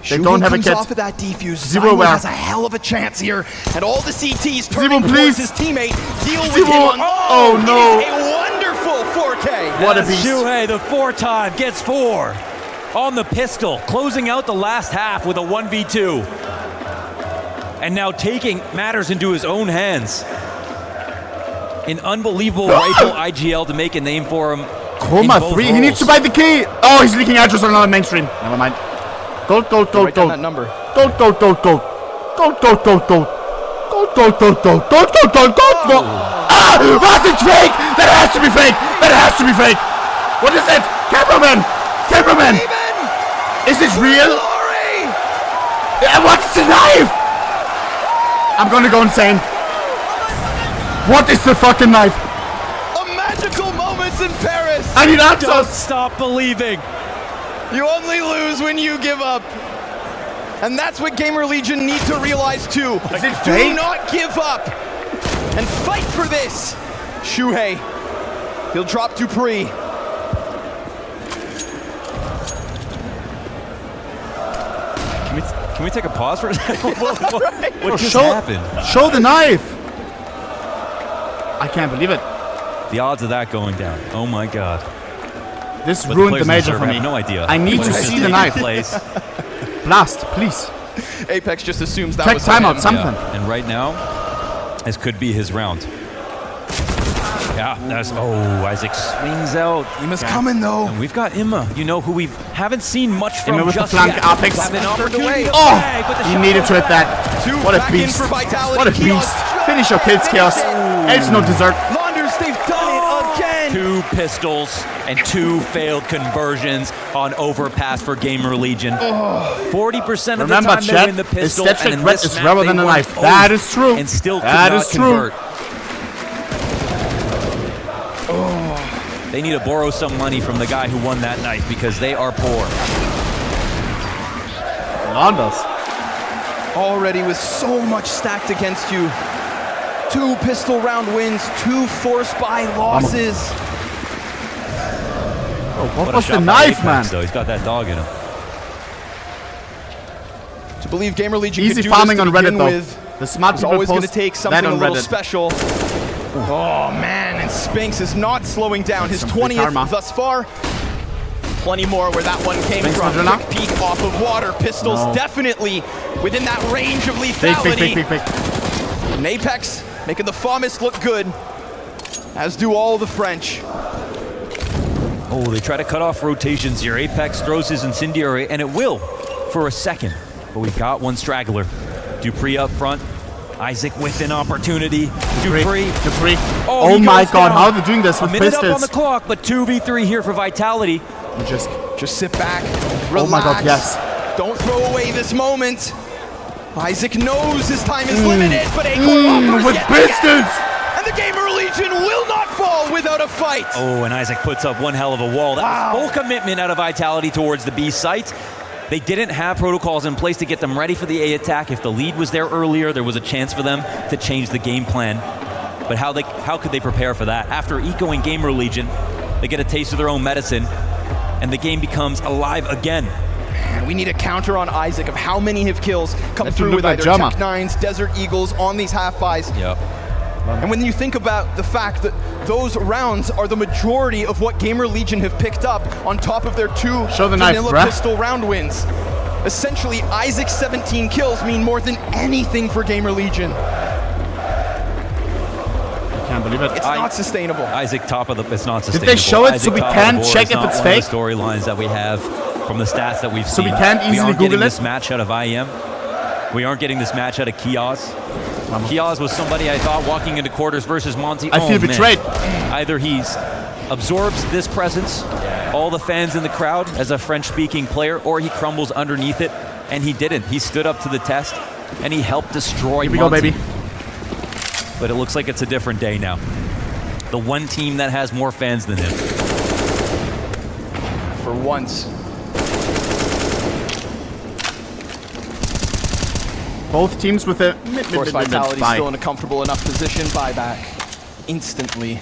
They don't have a comes kit. off of that defuse. Zero Zywoo has a hell of a chance here, and all the CTs turning Zero, towards please. his teammate. Deal with Zero. him on. Oh, no. It is a wonderful 4K. What a As beast. Shuhei, the 4-time, gets 4 on the pistol, closing out the last half with a 1v2. And now taking matters into his own hands. An unbelievable rifle IGL to make a name for him. Coma 3. He needs to buy the key. Oh, he's leaking address on another mainstream. Never mind. Gold. Write down that number. Gold. Ah! That's fake! That has to be fake! That has to be fake! What is it? Cameraman! Is it real? Glory! What's the knife? I'm gonna go insane. What is the fucking knife? A magical moment in Paris. I need Don't answers! stop believing. You only lose when you give up. And that's what Gamer Legion need to realize too. Is it Do fake? not give up. And fight for this. Shuhei. He'll drop Dupree. Can we take a pause for a second? What just Show, happened? show the knife! I can't believe it. The odds of that going down. Oh my god. This But ruined the players major in for server me. have no idea. I need what to is see taking the knife. Place. Blast, please. Apex just assumes that Take was timeout, him. something. Yeah. And right now, this could be his round. Yeah, that's Isaac swings out. Ima's coming though. And we've got Imma, who we haven't seen much from Imma with the just flank yet. Apex. Have an opportunity to Oh! bag, but the He shot needed goes to hit back. that. Two What a back in beast. for Vitality. What a Chaos beast. Finish your kills, Chaos. Else no dessert. Launders, they've done it again. 2 pistols and 2 failed conversions on Overpass for Gamer Legion. 40% of Remember, the time chat, they win the his pistol, stat and in check red this is map rarer they than a won knife. both That is true. And still could That not is true. convert. They need to borrow some money from the guy who won that knife because they are poor. Launders. Already with so much stacked against you. 2 pistol round wins, 2 forced by losses. Oh, what What a was the shot by knife, Apex, man? Though. He's got that dog in him. To believe Gamer Legion Easy could do farming this to on Reddit, begin though. with, The smart it's people always going to post take that something a on little Reddit. special. Oh man, and Spinks is not slowing down. His Some free 20th karma. thus far. Plenty more where that one came Spinks from. Madonna? Quick peek off of water. Pistols No. definitely within that range of Big. lethality. And Apex making the FAMIS look good, as do all the French. Oh, they try to cut off rotations here. Apex throws his incendiary, and it will for a second. But we've got one straggler. Dupree up front. Isaac with an opportunity. Dupree. Oh he my goes god, down. how are they doing this A with minute up on pistols? the clock, but 2v3 here for Vitality. Just sit back, relax. Oh my god, yes. Don't throw away this moment. Isaac knows his time is limited, but Acorn offers with yet pistols! again. And the Gamer Legion will not fall without a fight. Oh, and Isaac puts up one hell of a wall. That was full commitment out of Vitality towards the B site. They didn't have protocols in place to get them ready for the A attack. If the lead was there earlier, there was a chance for them to change the game plan. But how could they prepare for that? After ecoing Gamer Legion, they get a taste of their own medicine, and the game becomes alive again. Man, we need a counter on Isaac of how many of kills come That through look with like either Jama. Tech 9s, Desert Eagles on these half-buys. Yep. And when you think about the fact that those rounds are the majority of what Gamer Legion have picked up on top of their 2 Show the knife, vanilla bruh. pistol round wins. Essentially, Isaac's 17 kills mean more than anything for Gamer Legion. I can't believe it. It's not sustainable. Isaac top of the, it's not Did sustainable. they show it Isaac so we top of can the board check is if not it's one of fake? the storylines that we have from the stats that we've So seen. we can't easily aren't getting Google this it? match out of IM. We aren't getting this match out of Kiaz. Kiaz was somebody I thought walking into quarters versus Monty. I feel man. betrayed. Either he's absorbs this presence, all the fans in the crowd as a French-speaking player, or he crumbles underneath it, and he didn't. He stood up to the test, and he helped destroy Here we go, Monty. baby. But it looks like it's a different day now. the one team that has more fans than him. For once. Both teams with a Of course, Vitality's still in a comfortable enough position. Buyback instantly.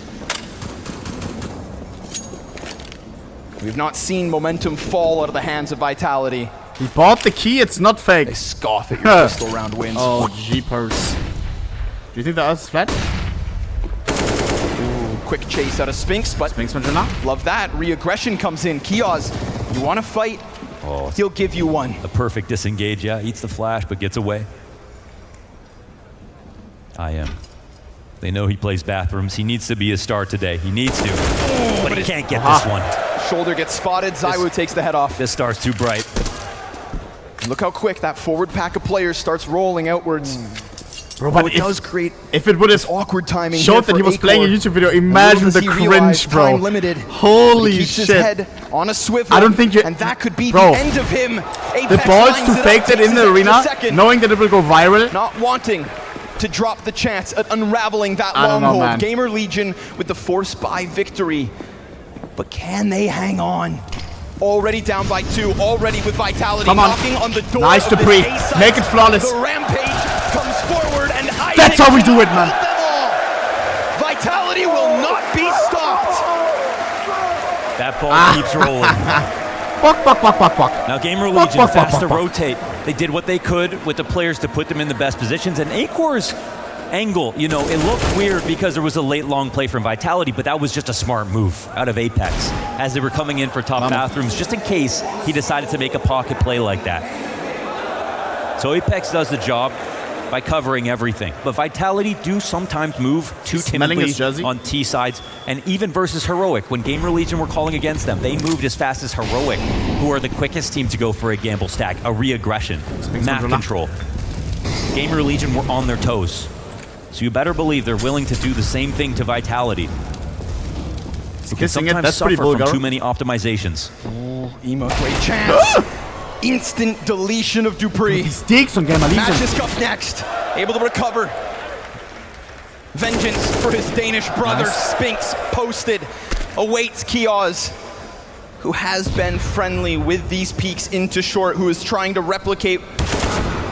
We've not seen momentum fall out of the hands of Vitality. He bought the key, it's not fake. They scoff at your pistol round wins. Oh, jeepers. Do you think that was flat? Ooh, quick chase out of Spinks, but Spinks from Juna. love that. Re-aggression comes in. Kiosk, you want to fight? Oh, He'll give you one. a perfect disengage, yeah. Eats the flash, but gets away. I am. They know he plays bathrooms. He needs to be a star today. He needs to. But he can't get this one. Shoulder gets spotted. Zywoo takes the head off. This star's too bright. Look how quick that forward pack of players starts rolling outwards. Bro, But it does create if it would have awkward timing. showed that he was playing a YouTube video, imagine the cringe, bro. Limited. Holy Keeps shit. his head on a swivel. I don't think you... And that could be bro, the end of him. the Apex balls lines to it fake up, that takes in his the arena, extra second. knowing that it will go viral. Not wanting to drop the chance at unraveling that I don't long know, hold. man. Gamer Legion with the force by victory. But can they hang on? Already down by 2, already with Vitality Come on. knocking on the door. Nice of to this pre. A site. Make it flawless. The rampage comes forward and That's how we do it, man. Vitality will not be stopped. That ball keeps rolling. Buck, buck, buck, buck, buck. Now Gamer Buck, Legion buck, buck, fast to buck, buck. rotate. They did what they could with the players to put them in the best positions. And Acor's angle, you know, it looked weird because there was a late long play from Vitality, but that was just a smart move out of Apex as they were coming in for top bathrooms, just in case he decided to make a pocket play like that. So Apex does the job by covering everything. But Vitality do sometimes move too Smelling his timidly jersey. on T sides, and even versus Heroic, when Gamer Legion were calling against them, they moved as fast as Heroic, who are the quickest team to go for a gamble stack, a re-aggression, map control. Gamer Legion were on their toes. So you better believe they're willing to do the same thing to Vitality. Who can sometimes That's suffer pretty vulgar. from too many optimizations. Emo, great chance. Instant deletion of Dupree. These digs on Gamer Match Legion. is up next. Able to recover. Vengeance for his Danish brother. Nice. Spinks posted. Awaits Kiosk, who has been friendly with these peaks into short, who is trying to replicate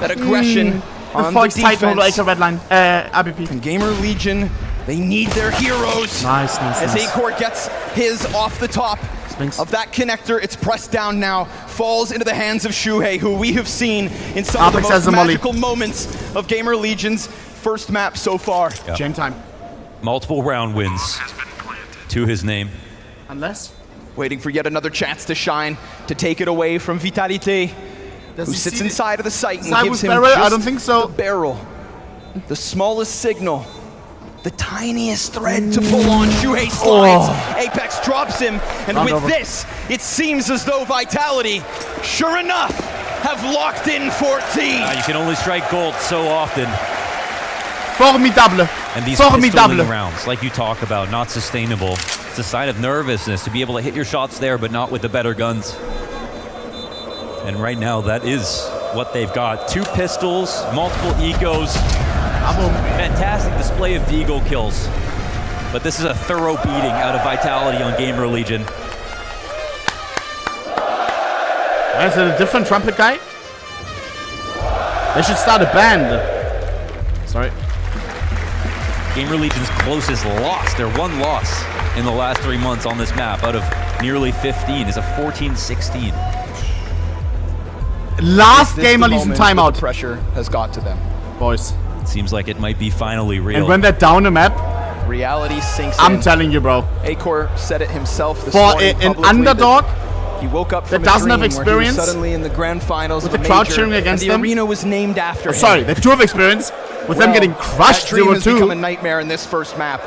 that aggression on the Fox tight mode defense. like a red line. ABP. And Gamer Legion, they need their heroes. Nice, nice, As nice. Acor gets his off the top Spinks. of that connector, it's pressed down now, falls into the hands of Shuhei, who we have seen in some of Apex the has most the molly. magical moments of Gamer Legion's first map so far. Yeah. Jam time. Multiple round wins to his name. Unless. Waiting for yet another chance to shine, to take it away from Vitality, Does who he sits see inside of the site and Side gives with him barrel? I just don't think so. the barrel, the smallest signal, the tiniest thread to pull on. Shuhei slides, Apex drops him, and Round with over. this, it seems as though Vitality, sure enough, have locked in 14. You can only strike gold so often. Formidable. And these Formidable. pistoling rounds, like you talk about, not sustainable. It's a sign of nervousness to be able to hit your shots there, but not with the better guns. And right now, that is what they've got. 2 pistols, multiple ecos. Fantastic display of deagle kills. But this is a thorough beating out of Vitality on Gamer Legion. Is it a different trumpet guy? They should start a band. Sorry. Gamer Legion's closest loss, their one loss in the last 3 months on this map out of nearly 15 is a 14-16. Last This Gamer the Legion moment that timeout. the pressure has got to them. Boys. Seems like it might be finally real. And when they're down the map, Reality sinks I'm in. telling you, bro. Acor said it himself this For morning an publicly underdog that he woke up that from a doesn't have dream where he experience, was suddenly in the grand finals with of the a crowd major, cheering against and the them. arena was named after him. Sorry, they do have experience. With them getting crushed that dream has become a 0-2, nightmare in this first map.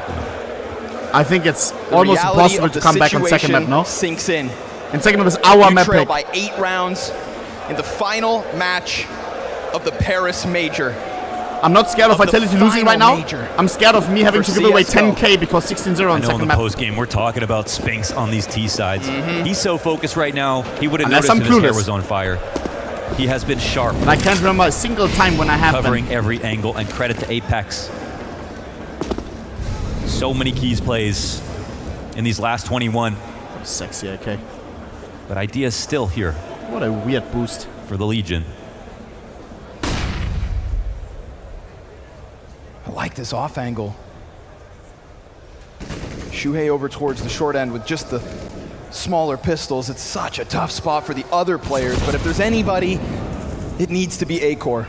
I think it's The almost reality impossible of to the come back on second map, situation no? sinks in. And second map is our You map trail pick. by 8 rounds in the final match of the Paris Major. I'm not scared of of the Vitality losing right final now. major I'm scared of me having for to give away CS:GO. 10k because 16-0 I on know in second the map. post game we're talking about Spinks on these T sides. He's so focused right now, he would have Unless noticed I'm if his hair clueless. was on fire. He has been sharp, And I can't remember a single time when I have covering been. every angle, and credit to Apex. So many keys plays in these last 21. Sexy, okay. But Idea's still here What a weird boost. for the Legion. I like this off angle. Shuhei over towards the short end with just the smaller pistols. It's such a tough spot for the other players, but if there's anybody, it needs to be Acor.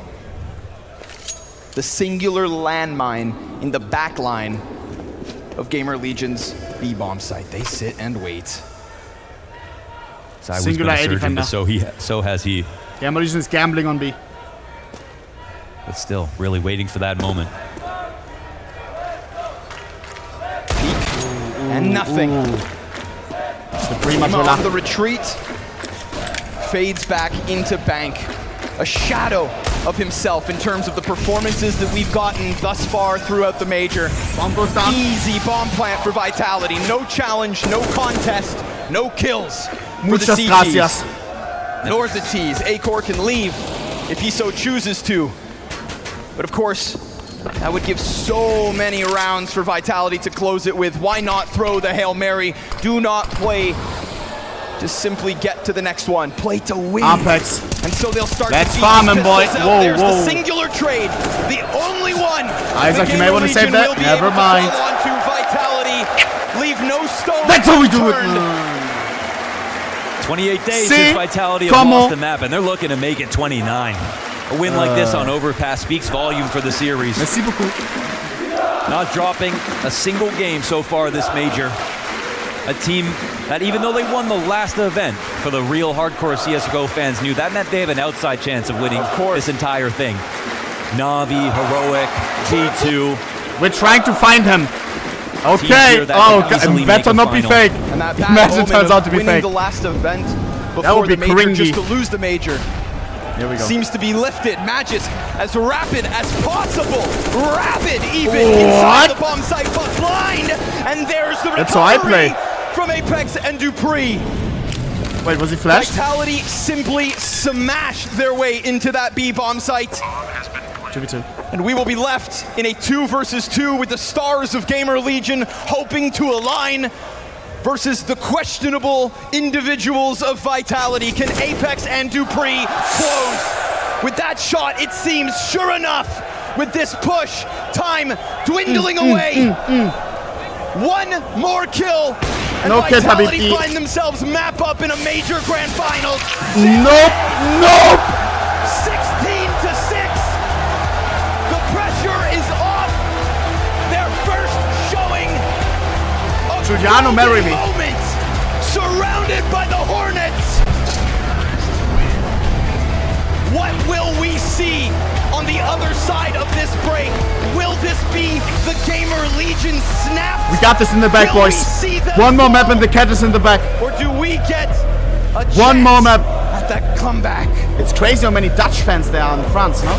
The singular landmine in the back line of Gamer Legion's B-bomb site. They sit and wait. Zai was been a surgeon, but so has he. Gamer Legion is gambling on B. But still, really waiting for that moment. And nothing. The pretty much On the retreat, fades back into Bank. A shadow of himself in terms of the performances that we've gotten thus far throughout the major. Bomb goes down. Easy bomb plant for Vitality. No challenge, no contest, no kills for the Muchas CGs. gracias. Nor the T's. Acor can leave if he so chooses to. But of course, that would give so many rounds for Vitality to close it with. Why not throw the Hail Mary? Do not play. Just simply get to the next one. Play to win. Apex. And so they'll start Let's to farm him, boy. Whoa, There's whoa. the singular trade. The only one. Isaac, you may want to save that. Never mind. On to Vitality. Leave no stone. That's how we do it. 28 days See? since Vitality have Come lost on. the map, and they're looking to make it 29. A win like this on Overpass speaks volume for the series. Merci beaucoup. Not dropping a single game so far this major. A team that, even though they won the last event, for the real hardcore CSGO fans knew that meant they have an outside chance of winning this entire thing. Na'Vi, Heroic, G2. We're trying to find him. Okay. here that Oh, can easily better make a not be final. fake. And that bad Imagine it moment turns of out to be winning fake. the last event would before be the major cringy. just to lose the major. Here we go. Seems to be lifted. Magis as rapid as possible. Rapid even inside the bomb site, but blind. And there's the recovery That's how I play. from Apex and Dupree. Wait, was he flashed? Vitality simply smashed their way into that B bomb site. 2v2. And we will be left in a 2 versus 2 with the stars of Gamer Legion hoping to align versus the questionable individuals of Vitality. Can Apex and Dupree close? With that shot, it seems, sure enough, with this push, time dwindling away. One more kill, and No kill, Vitality Habibti. find themselves map up in a major grand finals. Nope. Nope. 16-6. The pressure is off. Their first showing of Giuliano, marry me. moment, surrounded by the Hornets. What will we see on the other side of this break? Will this be the Gamer Legion snap? We got this in the back, Will we boys. see them One more map and the cat is in the back. Or do we get a One more chance map. at that comeback? It's crazy how many Dutch fans there are in France, no?